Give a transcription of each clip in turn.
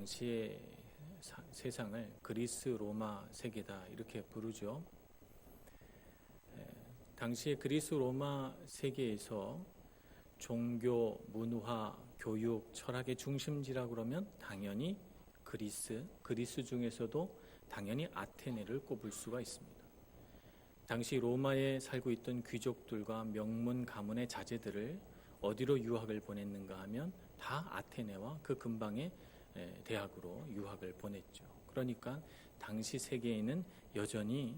당시의 세상을 그리스 로마 세계다 이렇게 부르죠. 당시의 그리스 로마 세계에서 종교, 문화, 교육, 철학의 중심지라 그러면 당연히 그리스 중에서도 당연히 아테네를 꼽을 수가 있습니다. 당시 로마에 살고 있던 귀족들과 명문 가문의 자제들을 어디로 유학을 보냈는가 하면 다 아테네와 그 근방의 대학으로 유학을 보냈죠. 그러니까 당시 세계에는 여전히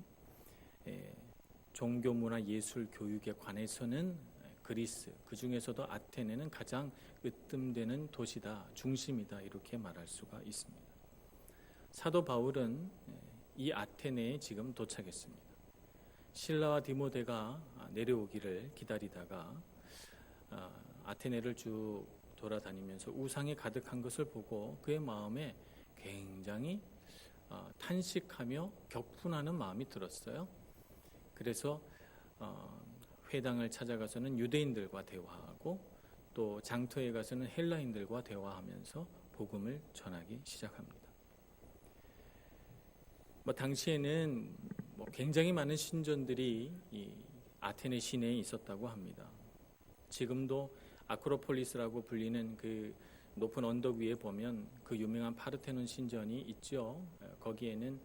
종교, 문화, 예술, 교육에 관해서는 그리스, 그 중에서도 아테네는 가장 으뜸되는 도시다, 중심이다 이렇게 말할 수가 있습니다. 사도 바울은 이 아테네에 지금 도착했습니다. 실라와 디모데가 내려오기를 기다리다가 아테네를 쭉 돌아다니면서 우상이 가득한 것을 보고 그의 마음에 굉장히 탄식하며 격분하는 마음이 들었어요. 그래서 회당을 찾아가서는 유대인들과 대화하고 또 장터에 가서는 헬라인들과 대화하면서 복음을 전하기 시작합니다. 당시에는 굉장히 많은 신전들이 이 아테네 시내에 있었다고 합니다. 지금도 아크로폴리스라고 불리는 그 높은 언덕 위에 보면 그 유명한 파르테논 신전이 있죠. 거기에는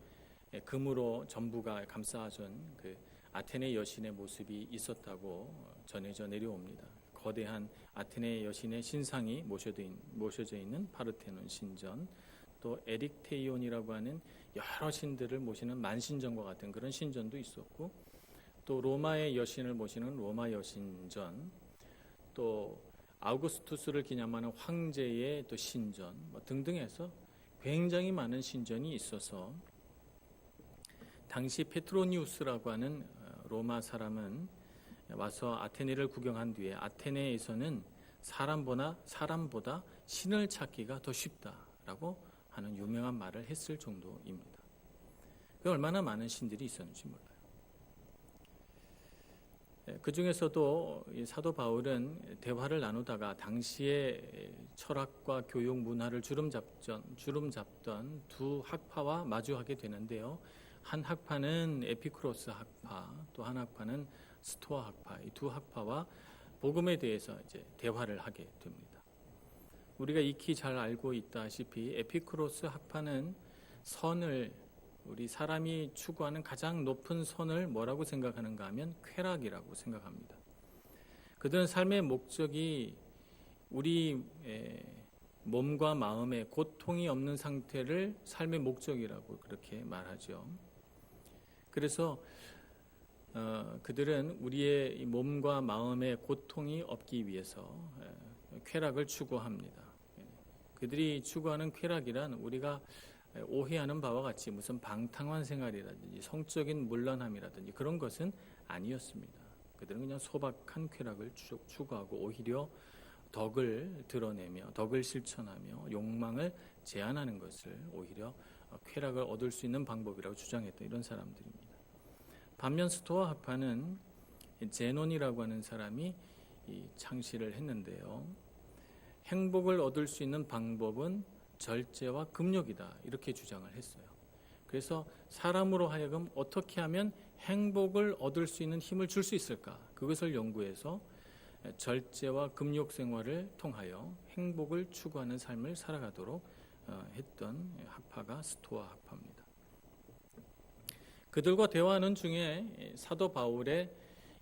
금으로 전부가 감싸준 그 아테네 여신의 모습이 있었다고 전해져 내려옵니다. 거대한 아테네 여신의 신상이 모셔져 있는 파르테논 신전, 또 에릭테이온이라고 하는 여러 신들을 모시는 만신전과 같은 그런 신전도 있었고, 또 로마의 여신을 모시는 로마 여신전, 또 아우구스투스를 기념하는 황제의 또 신전 등등 해서 굉장히 많은 신전이 있어서 당시 페트로니우스라고 하는 로마 사람은 와서 아테네를 구경한 뒤에 아테네에서는 사람보다 신을 찾기가 더 쉽다라고 하는 유명한 말을 했을 정도입니다. 얼마나 많은 신들이 있었는지 몰라요. 그 중에서도 사도 바울은 대화를 나누다가 당시의 철학과 교육 문화를 주름잡던 두 학파와 마주하게 되는데요. 한 학파는 에피쿠로스 학파, 또 한 학파는 스토아 학파, 이 두 학파와 복음에 대해서 이제 대화를 하게 됩니다. 우리가 익히 잘 알고 있다시피 에피쿠로스 학파는 선을, 우리 사람이 추구하는 가장 높은 선을 뭐라고 생각하는가 하면 쾌락이라고 생각합니다. 그들은 삶의 목적이 우리 몸과 마음에 고통이 없는 상태를 삶의 목적이라고 그렇게 말하죠. 그래서 그들은 우리의 몸과 마음에 고통이 없기 위해서 쾌락을 추구합니다. 그들이 추구하는 쾌락이란 우리가 오해하는 바와 같이 무슨 방탕한 생활이라든지 성적인 문란함이라든지 그런 것은 아니었습니다. 그들은 그냥 소박한 쾌락을 추구하고 오히려 덕을 드러내며 덕을 실천하며 욕망을 제한하는 것을 오히려 쾌락을 얻을 수 있는 방법이라고 주장했던 이런 사람들입니다. 반면 스토아 학파는 제논이라고 하는 사람이 창시를 했는데요. 행복을 얻을 수 있는 방법은 절제와 금욕이다 이렇게 주장을 했어요. 그래서 사람으로 하여금 어떻게 하면 행복을 얻을 수 있는 힘을 줄 수 있을까? 그것을 연구해서 절제와 금욕 생활을 통하여 행복을 추구하는 삶을 살아가도록 했던 학파가 스토아 학파입니다. 그들과 대화하는 중에 사도 바울의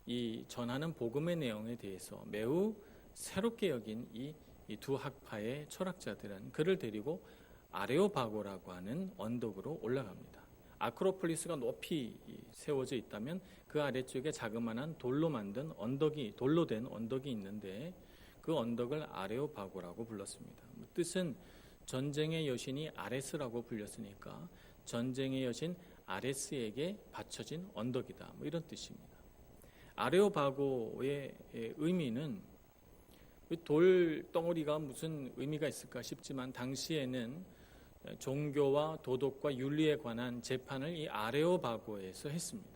이 전하는 복음의 내용에 대해서 매우 새롭게 여긴 이 두 학파의 철학자들은 그를 데리고 아레오바고라고 하는 언덕으로 올라갑니다. 아크로폴리스가 높이 세워져 있다면 그 아래쪽에 자그마한 돌로 된 언덕이 있는데 그 언덕을 아레오바고라고 불렀습니다. 뜻은 전쟁의 여신이 아레스라고 불렸으니까 전쟁의 여신 아레스에게 바쳐진 언덕이다 이런 뜻입니다. 아레오바고의 의미는 돌덩어리가 무슨 의미가 있을까 싶지만 당시에는 종교와 도덕과 윤리에 관한 재판을 이 아레오바고에서 했습니다.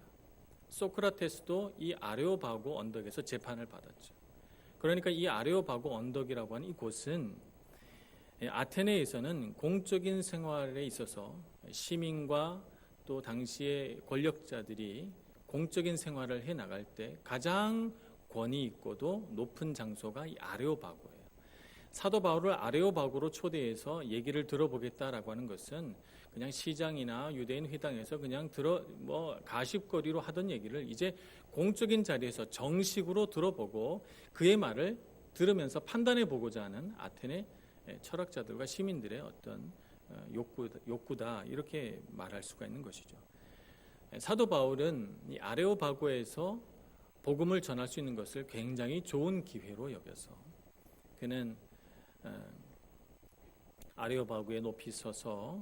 소크라테스도 이 아레오바고 언덕에서 재판을 받았죠. 그러니까 이 아레오바고 언덕이라고 하는 이곳은 아테네에서는 공적인 생활에 있어서 시민과 또 당시의 권력자들이 공적인 생활을 해 나갈 때 가장 권위 있고도 높은 장소가 이 아레오바고예요. 사도 바울을 아레오바고로 초대해서 얘기를 들어보겠다라고 하는 것은 그냥 시장이나 유대인 회당에서 그냥 가십거리로 하던 얘기를 이제 공적인 자리에서 정식으로 들어보고 그의 말을 들으면서 판단해 보고자 하는 아테네 철학자들과 시민들의 어떤 욕구다 이렇게 말할 수가 있는 것이죠. 사도 바울은 이 아레오바고에서 복음을 전할 수 있는 것을 굉장히 좋은 기회로 여겨서 그는 아레오바고에 높이 서서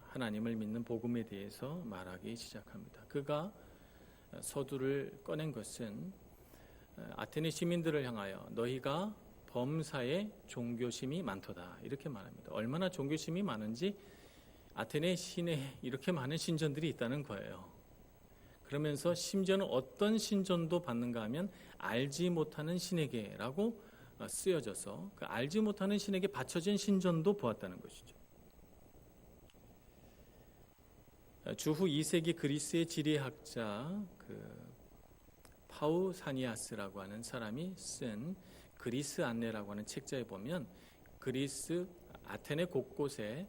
하나님을 믿는 복음에 대해서 말하기 시작합니다. 그가 서두를 꺼낸 것은 아테네 시민들을 향하여 너희가 범사에 종교심이 많도다 이렇게 말합니다. 얼마나 종교심이 많은지 아테네 시내에 이렇게 많은 신전들이 있다는 거예요. 그러면서 심지어는 어떤 신전도 받는가 하면 알지 못하는 신에게라고 쓰여져서 그 알지 못하는 신에게 바쳐진 신전도 보았다는 것이죠. 주후 2세기 그리스의 지리학자 파우사니아스라고 하는 사람이 쓴 그리스 안내라고 하는 책자에 보면 그리스 아테네 곳곳에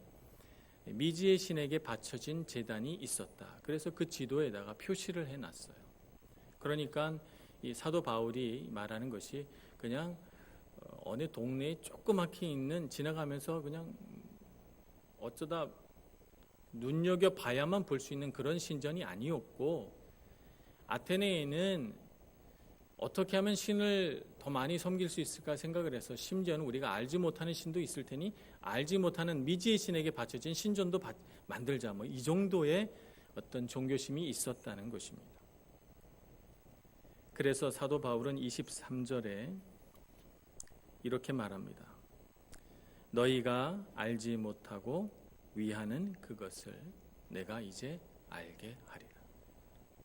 미지의 신에게 바쳐진 제단이 있었다. 그래서 그 지도에다가 표시를 해놨어요. 그러니까 이 사도 바울이 말하는 것이 그냥 어느 동네에 조그맣게 있는 지나가면서 그냥 어쩌다 눈여겨봐야만 볼 수 있는 그런 신전이 아니었고 아테네에는 어떻게 하면 신을 더 많이 섬길 수 있을까 생각을 해서 심지어는 우리가 알지 못하는 신도 있을 테니 알지 못하는 미지의 신에게 바쳐진 신전도 만들자 이 정도의 어떤 종교심이 있었다는 것입니다. 그래서 사도 바울은 23절에 이렇게 말합니다. 너희가 알지 못하고 위하는 그것을 내가 이제 알게 하리라.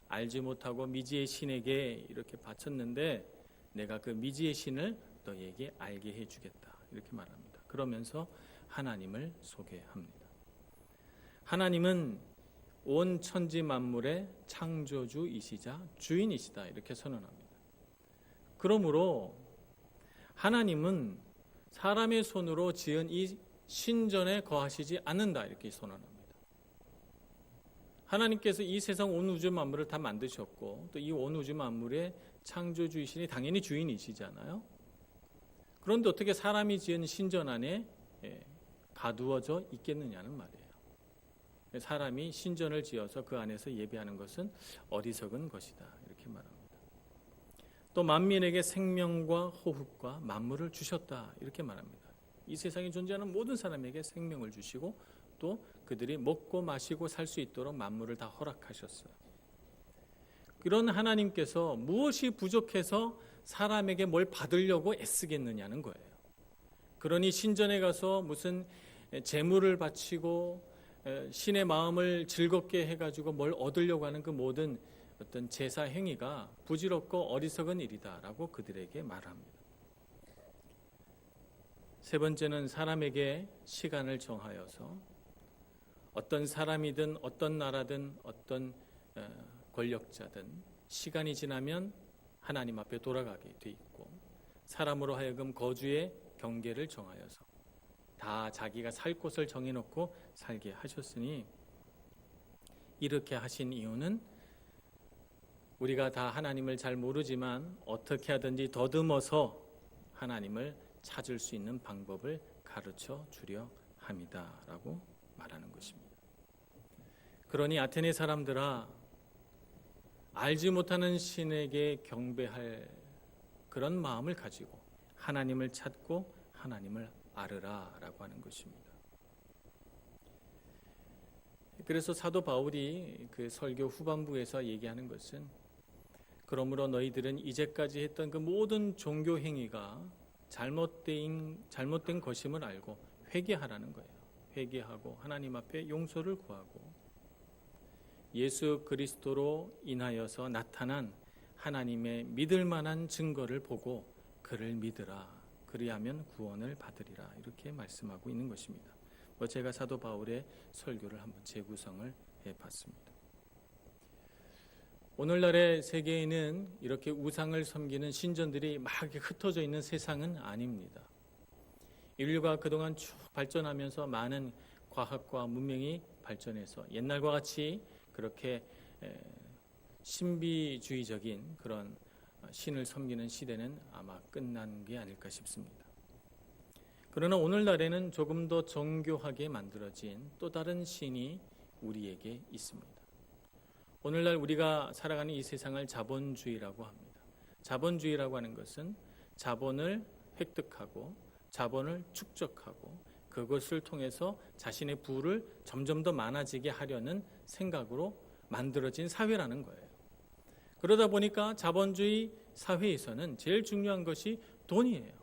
알지 못하고 미지의 신에게 이렇게 바쳤는데 내가 그 미지의 신을 너희에게 알게 해주겠다 이렇게 말합니다. 그러면서 하나님을 소개합니다. 하나님은 온 천지 만물의 창조주이시자 주인이시다 이렇게 선언합니다. 그러므로 하나님은 사람의 손으로 지은 이 신전에 거하시지 않는다 이렇게 선언합니다. 하나님께서 이 세상 온 우주 만물을 다 만드셨고 또 이 온 우주 만물의 창조주이시니 당연히 주인이시잖아요. 그런데 어떻게 사람이 지은 신전 안에 가두어져 있겠느냐는 말이에요. 사람이 신전을 지어서 그 안에서 예배하는 것은 어리석은 것이다 이렇게 말합니다. 또 만민에게 생명과 호흡과 만물을 주셨다 이렇게 말합니다. 이 세상에 존재하는 모든 사람에게 생명을 주시고 또 그들이 먹고 마시고 살 수 있도록 만물을 다 허락하셨어요. 그런 하나님께서 무엇이 부족해서 사람에게 뭘 받으려고 애쓰겠느냐는 거예요. 그러니 신전에 가서 무슨 제물을 바치고 신의 마음을 즐겁게 해가지고 뭘 얻으려고 하는 그 모든 어떤 제사 행위가 부질없고 어리석은 일이다라고 그들에게 말합니다. 세 번째는 사람에게 시간을 정하여서 어떤 사람이든 어떤 나라든 어떤 권력자든 시간이 지나면 하나님 앞에 돌아가게 돼 있고 사람으로 하여금 거주의 경계를 정하여서 다 자기가 살 곳을 정해놓고 살게 하셨으니 이렇게 하신 이유는 우리가 다 하나님을 잘 모르지만 어떻게 하든지 더듬어서 하나님을 찾을 수 있는 방법을 가르쳐 주려 함이다라고 말하는 것입니다. 그러니 아테네 사람들아 알지 못하는 신에게 경배할 그런 마음을 가지고 하나님을 찾고 하나님을 알으라라고 하는 것입니다. 그래서 사도 바울이 그 설교 후반부에서 얘기하는 것은 그러므로 너희들은 이제까지 했던 그 모든 종교 행위가 잘못된 것임을 알고 회개하라는 거예요. 회개하고 하나님 앞에 용서를 구하고 예수 그리스도로 인하여서 나타난 하나님의 믿을 만한 증거를 보고 그를 믿으라. 그리하면 구원을 받으리라. 이렇게 말씀하고 있는 것입니다. 제가 사도 바울의 설교를 한번 재구성을 해봤습니다. 오늘날의 세계에는 이렇게 우상을 섬기는 신전들이 막 흩어져 있는 세상은 아닙니다. 인류가 그동안 쭉 발전하면서 많은 과학과 문명이 발전해서 옛날과 같이 그렇게 신비주의적인 그런 신을 섬기는 시대는 아마 끝난 게 아닐까 싶습니다. 그러나 오늘날에는 조금 더 정교하게 만들어진 또 다른 신이 우리에게 있습니다. 오늘날 우리가 살아가는 이 세상을 자본주의라고 합니다. 자본주의라고 하는 것은 자본을 획득하고 자본을 축적하고 그것을 통해서 자신의 부를 점점 더 많아지게 하려는 생각으로 만들어진 사회라는 거예요. 그러다 보니까 자본주의 사회에서는 제일 중요한 것이 돈이에요.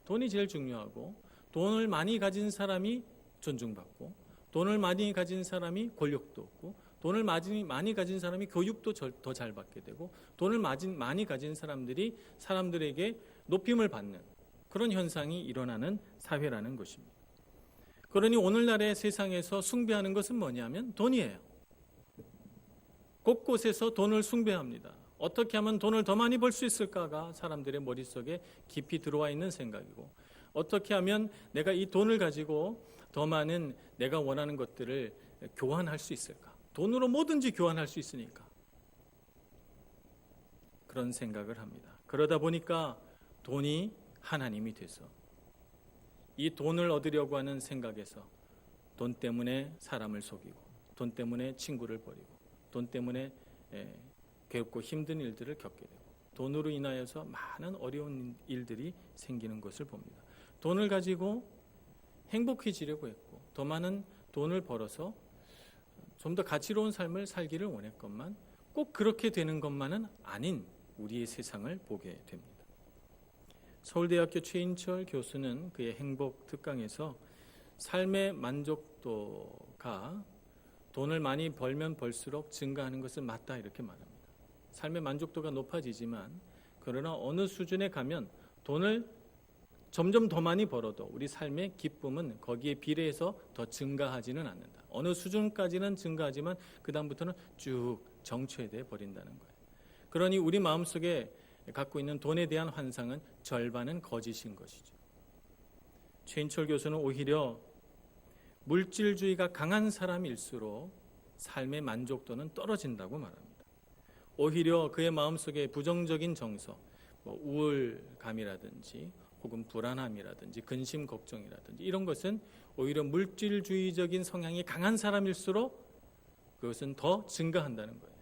돈이 제일 중요하고 돈을 많이 가진 사람이 존중받고 돈을 많이 가진 사람이 권력도 얻고 돈을 많이 가진 사람이 교육도 더 잘 받게 되고 돈을 많이 가진 사람들에게 높임을 받는 그런 현상이 일어나는 사회라는 것입니다. 그러니 오늘날의 세상에서 숭배하는 것은 뭐냐면 돈이에요. 곳곳에서 돈을 숭배합니다. 어떻게 하면 돈을 더 많이 벌 수 있을까가 사람들의 머릿속에 깊이 들어와 있는 생각이고 어떻게 하면 내가 이 돈을 가지고 더 많은 내가 원하는 것들을 교환할 수 있을까? 돈으로 뭐든지 교환할 수 있으니까 그런 생각을 합니다. 그러다 보니까 돈이 하나님이 돼서 이 돈을 얻으려고 하는 생각에서 돈 때문에 사람을 속이고 돈 때문에 친구를 버리고 돈 때문에 괴롭고 힘든 일들을 겪게 되고 돈으로 인하여서 많은 어려운 일들이 생기는 것을 봅니다. 돈을 가지고 행복해지려고 했고 더 많은 돈을 벌어서 좀 더 가치로운 삶을 살기를 원했건만 꼭 그렇게 되는 것만은 아닌 우리의 세상을 보게 됩니다. 서울대학교 최인철 교수는 그의 행복 특강에서 삶의 만족도가 돈을 많이 벌면 벌수록 증가하는 것은 맞다 이렇게 말합니다. 삶의 만족도가 높아지지만 그러나 어느 수준에 가면 돈을 점점 더 많이 벌어도 우리 삶의 기쁨은 거기에 비례해서 더 증가하지는 않는다. 어느 수준까지는 증가하지만 그 다음부터는 쭉 정체돼 버린다는 거예요. 그러니 우리 마음속에 갖고 있는 돈에 대한 환상은 절반은 거짓인 것이죠. 최인철 교수는 오히려 물질주의가 강한 사람일수록 삶의 만족도는 떨어진다고 말합니다. 오히려 그의 마음속에 부정적인 정서, 우울감이라든지 혹은 불안함이라든지 근심 걱정이라든지 이런 것은 오히려 물질주의적인 성향이 강한 사람일수록 그것은 더 증가한다는 거예요.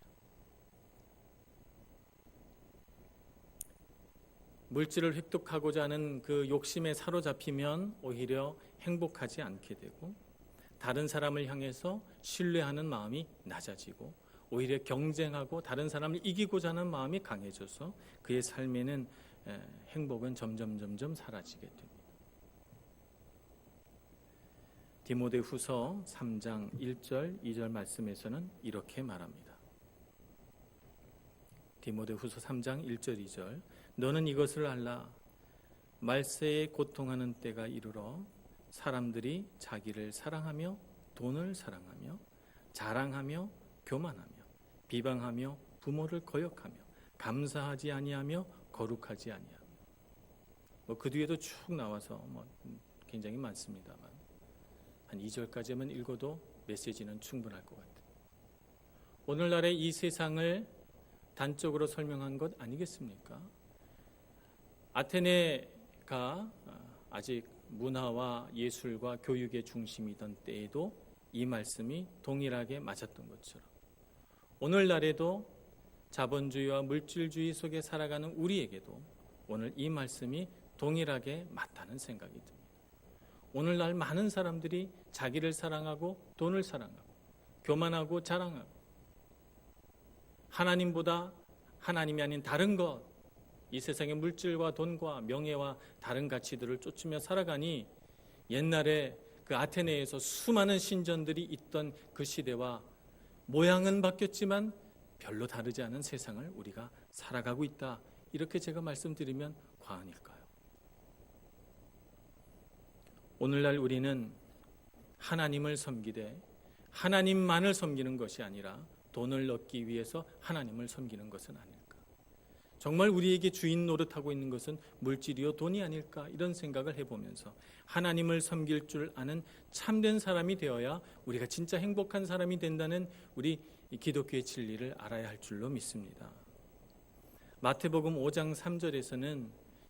물질을 획득하고자 하는 그 욕심에 사로잡히면 오히려 행복하지 않게 되고 다른 사람을 향해서 신뢰하는 마음이 낮아지고 오히려 경쟁하고 다른 사람을 이기고자 하는 마음이 강해져서 그의 삶에는 행복은 점점 사라지게 됩니다. 디모데후서 3장 1절 2절 말씀에서는 이렇게 말합니다. 디모데후서 3장 1절 2절 너는 이것을 알라 말세에 고통하는 때가 이르러 사람들이 자기를 사랑하며 돈을 사랑하며 자랑하며 교만하며 비방하며 부모를 거역하며 감사하지 아니하며 거룩하지 아니하며 그 뒤에도 쭉 나와서 굉장히 많습니다만 한 2절까지만 읽어도 메시지는 충분할 것 같아요. 오늘날의 이 세상을 단적으로 설명한 것 아니겠습니까? 아테네가 아직 문화와 예술과 교육의 중심이던 때에도 이 말씀이 동일하게 맞았던 것처럼 오늘날에도 자본주의와 물질주의 속에 살아가는 우리에게도 오늘 이 말씀이 동일하게 맞다는 생각이 듭니다. 오늘날 많은 사람들이 자기를 사랑하고 돈을 사랑하고 교만하고 자랑하고 하나님보다 하나님이 아닌 다른 것, 이 세상의 물질과 돈과 명예와 다른 가치들을 쫓으며 살아가니 옛날에 그 아테네에서 수많은 신전들이 있던 그 시대와 모양은 바뀌었지만 별로 다르지 않은 세상을 우리가 살아가고 있다. 이렇게 제가 말씀드리면 과언일까요? 오늘날 우리는 하나님을 섬기되 하나님만을 섬기는 것이 아니라 돈을 얻기 위해서 하나님을 섬기는 것은 아닐까? 정말 우리에게 주인 노릇하고 있는 것은 물질이요 돈이 아닐까? 이런 생각을 해보면서 하나님을 섬길 줄 아는 참된 사람이 되어야 우리가 진짜 행복한 사람이 된다는 우리 기독교의 진리를 알아야 할 줄로 믿습니다. 마태복음 5장 3절에서는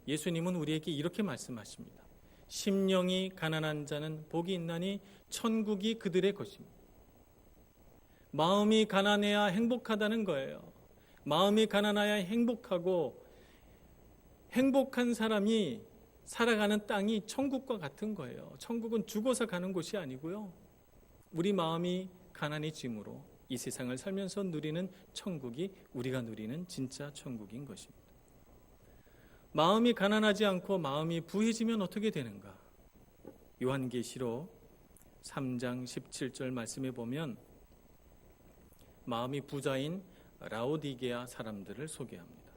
예수님은 우리에게 이렇게 말씀하십니다. 심령이 가난한 자는 복이 있나니 천국이 그들의 것입니다. 마음이 가난해야 행복하다는 거예요. 마음이 가난해야 행복하고 행복한 사람이 살아가는 땅이 천국과 같은 거예요. 천국은 죽어서 가는 곳이 아니고요. 우리 마음이 가난해짐으로 이 세상을 살면서 누리는 천국이 우리가 누리는 진짜 천국인 것입니다. 마음이 가난하지 않고 마음이 부해지면 어떻게 되는가? 요한계시록 3장 17절 말씀에 보면 마음이 부자인 라오디게아 사람들을 소개합니다.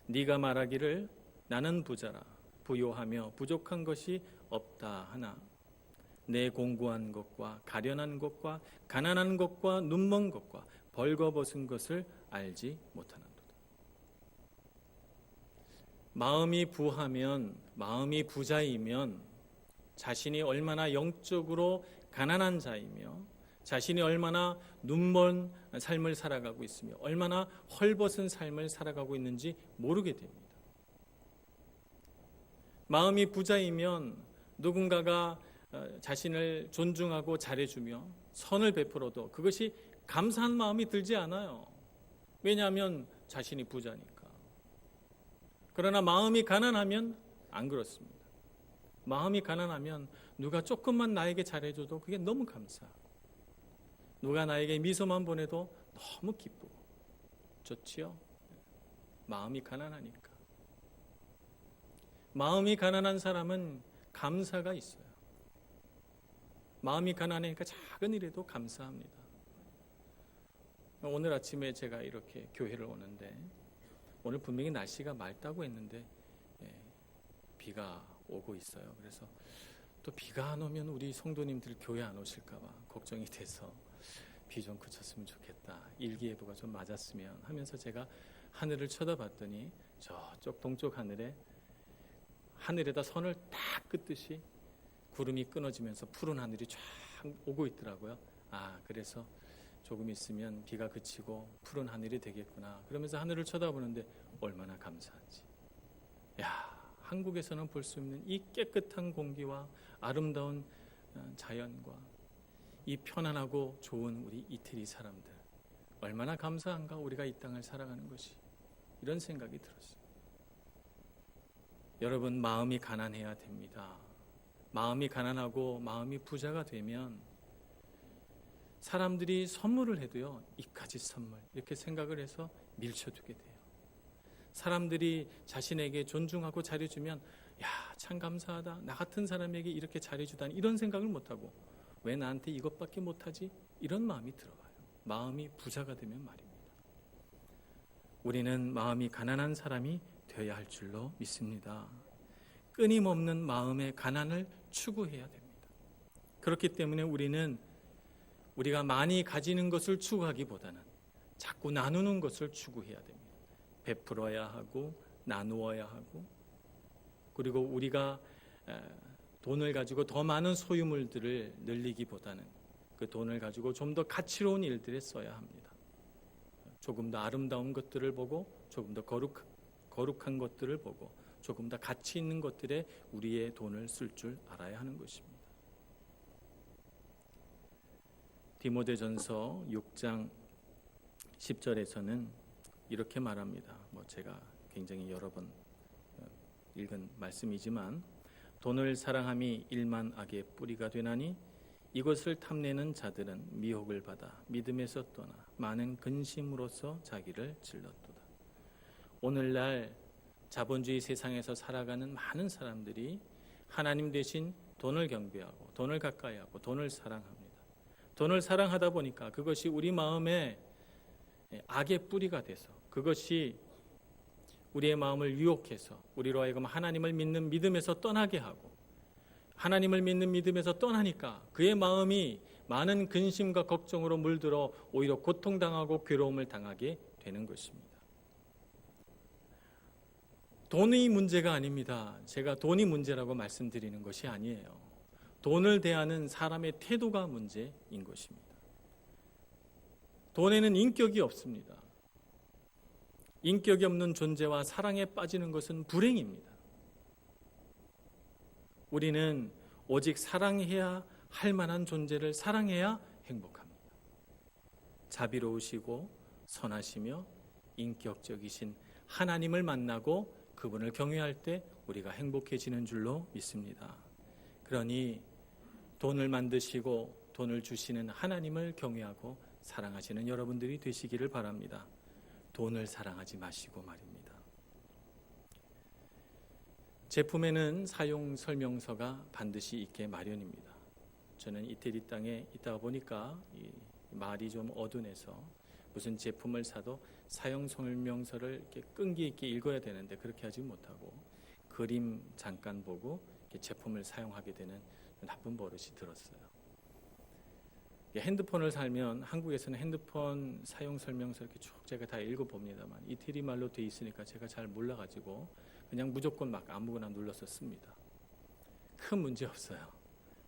네가 말하기를 나는 부자라 부요하며 부족한 것이 없다 하나 내 공고한 것과 가련한 것과 가난한 것과 눈먼 것과 벌거벗은 것을 알지 못하는도다. 마음이 부하면 마음이 부자이면 자신이 얼마나 영적으로 가난한 자이며 자신이 얼마나 눈먼 삶을 살아가고 있으며 얼마나 헐벗은 삶을 살아가고 있는지 모르게 됩니다. 마음이 부자이면 누군가가 자신을 존중하고 잘해주며 선을 베풀어도 그것이 감사한 마음이 들지 않아요. 왜냐하면 자신이 부자니까. 그러나 마음이 가난하면 안 그렇습니다. 마음이 가난하면 누가 조금만 나에게 잘해줘도 그게 너무 감사하고 누가 나에게 미소만 보내도 너무 기쁘고 좋지요? 마음이 가난하니까. 마음이 가난한 사람은 감사가 있어요. 마음이 가난하니까 작은 일에도 감사합니다. 오늘 아침에 제가 이렇게 교회를 오는데 오늘 분명히 날씨가 맑다고 했는데 비가 오고 있어요. 그래서 또 비가 안 오면 우리 성도님들 교회 안 오실까 봐 걱정이 돼서 비 좀 그쳤으면 좋겠다. 일기예보가 좀 맞았으면 하면서 제가 하늘을 쳐다봤더니 저쪽 동쪽 하늘에다 선을 딱 긋듯이 구름이 끊어지면서 푸른 하늘이 쫙 오고 있더라고요. 그래서 조금 있으면 비가 그치고 푸른 하늘이 되겠구나. 그러면서 하늘을 쳐다보는데 얼마나 감사한지. 한국에서는 볼 수 없는 이 깨끗한 공기와 아름다운 자연과 이 편안하고 좋은 우리 이태리 사람들 얼마나 감사한가 우리가 이 땅을 살아가는 것이. 이런 생각이 들었어요. 여러분 마음이 가난해야 됩니다. 마음이 가난하고 마음이 부자가 되면 사람들이 선물을 해도요 이까지 선물 이렇게 생각을 해서 밀쳐두게 돼요. 사람들이 자신에게 존중하고 잘해주면 참 감사하다. 나 같은 사람에게 이렇게 잘해주다니 이런 생각을 못하고 왜 나한테 이것밖에 못하지? 이런 마음이 들어가요. 마음이 부자가 되면 말입니다. 우리는 마음이 가난한 사람이 되어야 할 줄로 믿습니다. 끊임없는 마음의 가난을 추구해야 됩니다. 그렇기 때문에 우리가 많이 가지는 것을 추구하기보다는 자꾸 나누는 것을 추구해야 됩니다. 베풀어야 하고 나누어야 하고 그리고 우리가 돈을 가지고 더 많은 소유물들을 늘리기보다는 그 돈을 가지고 좀 더 가치로운 일들에 써야 합니다. 조금 더 아름다운 것들을 보고 조금 더 거룩한 것들을 보고 조금 더 가치 있는 것들에 우리의 돈을 쓸 줄 알아야 하는 것입니다. 디모데전서 6장 10절에서는 이렇게 말합니다. 제가 굉장히 여러 번 읽은 말씀이지만 돈을 사랑함이 일만 악의 뿌리가 되나니 이것을 탐내는 자들은 미혹을 받아 믿음에서 떠나 많은 근심으로써 자기를 질렀도다. 오늘날 자본주의 세상에서 살아가는 많은 사람들이 하나님 대신 돈을 경배하고 돈을 가까이하고 돈을 사랑합니다. 돈을 사랑하다 보니까 그것이 우리 마음에 악의 뿌리가 돼서 그것이 우리의 마음을 유혹해서 우리로 하여금 하나님을 믿는 믿음에서 떠나게 하고 하나님을 믿는 믿음에서 떠나니까 그의 마음이 많은 근심과 걱정으로 물들어 오히려 고통당하고 괴로움을 당하게 되는 것입니다. 돈이 문제가 아닙니다. 제가 돈이 문제라고 말씀드리는 것이 아니에요. 돈을 대하는 사람의 태도가 문제인 것입니다. 돈에는 인격이 없습니다. 인격이 없는 존재와 사랑에 빠지는 것은 불행입니다. 우리는 오직 사랑해야 할 만한 존재를 사랑해야 행복합니다. 자비로우시고 선하시며 인격적이신 하나님을 만나고 그분을 경외할 때 우리가 행복해지는 줄로 믿습니다. 그러니 돈을 만드시고 돈을 주시는 하나님을 경외하고 사랑하시는 여러분들이 되시기를 바랍니다. 돈을 사랑하지 마시고 말입니다. 제품에는 사용 설명서가 반드시 있게 마련입니다. 저는 이태리 땅에 있다가 보니까 이 말이 좀 어둔해서 무슨 제품을 사도 사용 설명서를 이렇게 끈기 있게 읽어야 되는데 그렇게 하지 못하고 그림 잠깐 보고 제품을 사용하게 되는 나쁜 버릇이 들었어요. 핸드폰을 살면 한국에서는 핸드폰 사용 설명서 이렇게 쭉 제가 다 읽어봅니다만 이태리 말로 돼 있으니까 제가 잘 몰라가지고 그냥 무조건 막 아무거나 눌러서 씁니다. 큰 문제 없어요.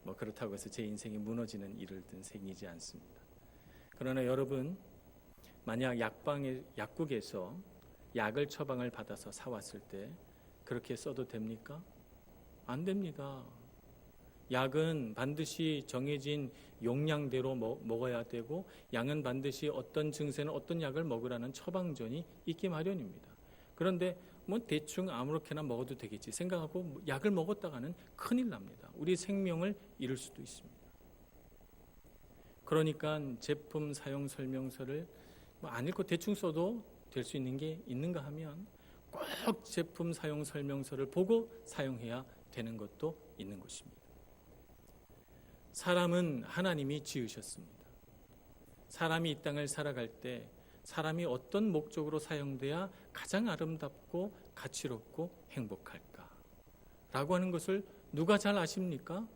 뭐 그렇다고 해서 제 인생이 무너지는 일을 생기지 않습니다. 그러나 여러분, 만약 약국에서 약을 처방을 받아서 사왔을 때 그렇게 써도 됩니까? 안 됩니다. 약은 반드시 정해진 용량대로 먹어야 되고 양은 반드시 어떤 증세는 어떤 약을 먹으라는 처방전이 있기 마련입니다. 그런데 뭐 대충 아무렇게나 먹어도 되겠지 생각하고 약을 먹었다가는 큰일 납니다. 우리 생명을 잃을 수도 있습니다. 그러니까 제품 사용 설명서를 안 읽고 대충 써도 될 수 있는 게 있는가 하면 꼭 제품 사용 설명서를 보고 사용해야 되는 것도 있는 것입니다. 사람은 하나님이 지으셨습니다. 사람이 이 땅을 살아갈 때 사람이 어떤 목적으로 사용돼야 가장 아름답고 가치롭고 행복할까? 라고 하는 것을 누가 잘 아십니까?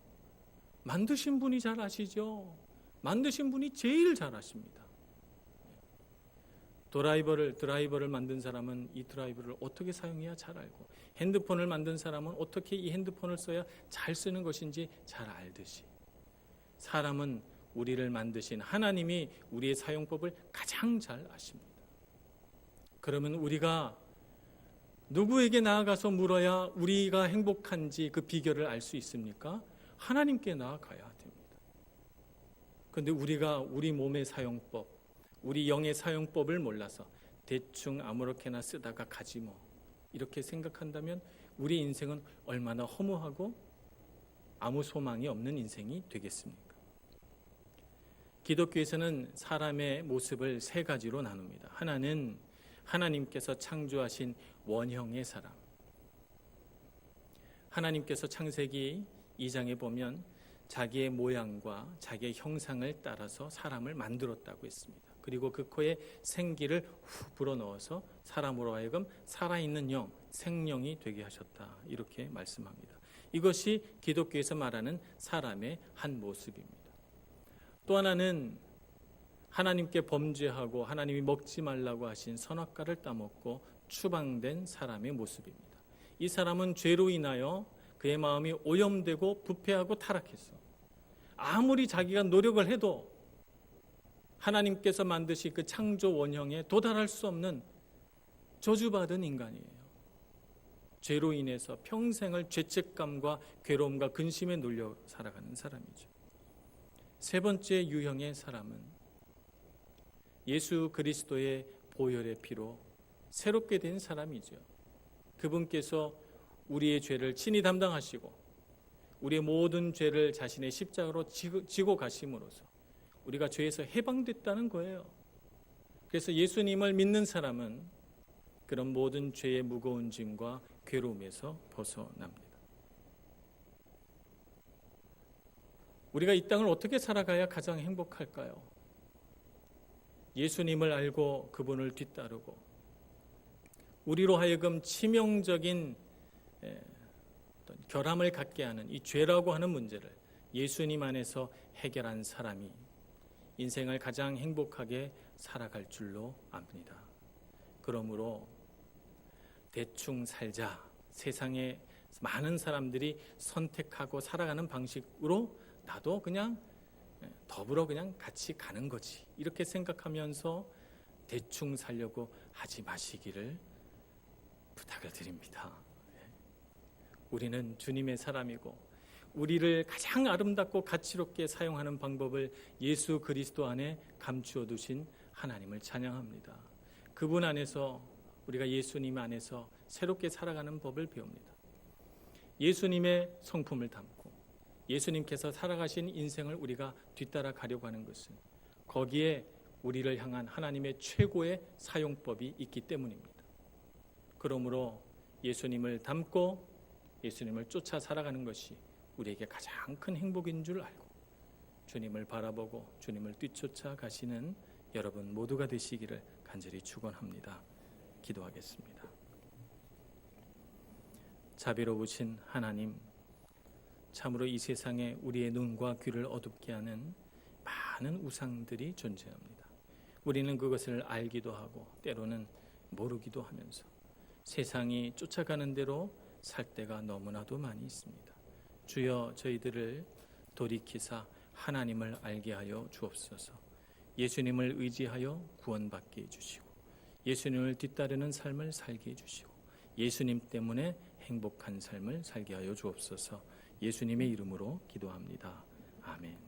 만드신 분이 잘 아시죠? 만드신 분이 제일 잘 아십니다. 드라이버를 만든 사람은 이 드라이버를 어떻게 사용해야 잘 알고 핸드폰을 만든 사람은 어떻게 이 핸드폰을 써야 잘 쓰는 것인지 잘 알듯이 사람은 우리를 만드신 하나님이 우리의 사용법을 가장 잘 아십니다. 그러면 우리가 누구에게 나아가서 물어야 우리가 행복한지 그 비결을 알 수 있습니까? 하나님께 나아가야 됩니다. 그런데 우리가 우리 몸의 사용법, 우리 영의 사용법을 몰라서 대충 아무렇게나 쓰다가 가지 뭐 이렇게 생각한다면 우리 인생은 얼마나 허무하고 아무 소망이 없는 인생이 되겠습니까? 기독교에서는 사람의 모습을 세 가지로 나눕니다. 하나는 하나님께서 창조하신 원형의 사람. 하나님께서 창세기 2장에 보면 자기의 모양과 자기의 형상을 따라서 사람을 만들었다고 했습니다. 그리고 그 코에 생기를 후 불어넣어서 사람으로 하여금 살아있는 영, 생명이 되게 하셨다. 이렇게 말씀합니다. 이것이 기독교에서 말하는 사람의 한 모습입니다. 또 하나는 하나님께 범죄하고 하나님이 먹지 말라고 하신 선악과를 따먹고 추방된 사람의 모습입니다. 이 사람은 죄로 인하여 그의 마음이 오염되고 부패하고 타락했어. 아무리 자기가 노력을 해도 하나님께서 만드신 그 창조 원형에 도달할 수 없는 저주받은 인간이에요. 죄로 인해서 평생을 죄책감과 괴로움과 근심에 눌려 살아가는 사람이죠. 세 번째 유형의 사람은 예수 그리스도의 보혈의 피로 새롭게 된 사람이죠. 그분께서 우리의 죄를 친히 담당하시고 우리의 모든 죄를 자신의 십자가로 지고 가심으로써 우리가 죄에서 해방됐다는 거예요. 그래서 예수님을 믿는 사람은 그런 모든 죄의 무거운 짐과 괴로움에서 벗어납니다. 우리가 이 땅을 어떻게 살아가야 가장 행복할까요? 예수님을 알고 그분을 뒤따르고 우리로 하여금 치명적인 어떤 결함을 갖게 하는 이 죄라고 하는 문제를 예수님 안에서 해결한 사람이 인생을 가장 행복하게 살아갈 줄로 압니다. 그러므로 대충 살자, 세상에 많은 사람들이 선택하고 살아가는 방식으로 나도 그냥 더불어 그냥 같이 가는 거지, 이렇게 생각하면서 대충 살려고 하지 마시기를 부탁을 드립니다. 우리는 주님의 사람이고 우리를 가장 아름답고 가치롭게 사용하는 방법을 예수 그리스도 안에 감추어 두신 하나님을 찬양합니다. 그분 안에서, 우리가 예수님 안에서 새롭게 살아가는 법을 배웁니다. 예수님의 성품을 담고 예수님께서 살아가신 인생을 우리가 뒤따라 가려고 하는 것은 거기에 우리를 향한 하나님의 최고의 사용법이 있기 때문입니다. 그러므로 예수님을 닮고 예수님을 쫓아 살아가는 것이 우리에게 가장 큰 행복인 줄 알고 주님을 바라보고 주님을 뒤쫓아 가시는 여러분 모두가 되시기를 간절히 축원합니다. 기도하겠습니다. 자비로우신 하나님, 참으로 이 세상에 우리의 눈과 귀를 어둡게 하는 많은 우상들이 존재합니다. 우리는 그것을 알기도 하고 때로는 모르기도 하면서 세상이 쫓아가는 대로 살 때가 너무나도 많이 있습니다. 주여, 저희들을 돌이키사 하나님을 알게 하여 주옵소서. 예수님을 의지하여 구원받게 해주시고 예수님을 뒤따르는 삶을 살게 해주시고 예수님 때문에 행복한 삶을 살게 하여 주옵소서. 예수님의 이름으로 기도합니다. 아멘.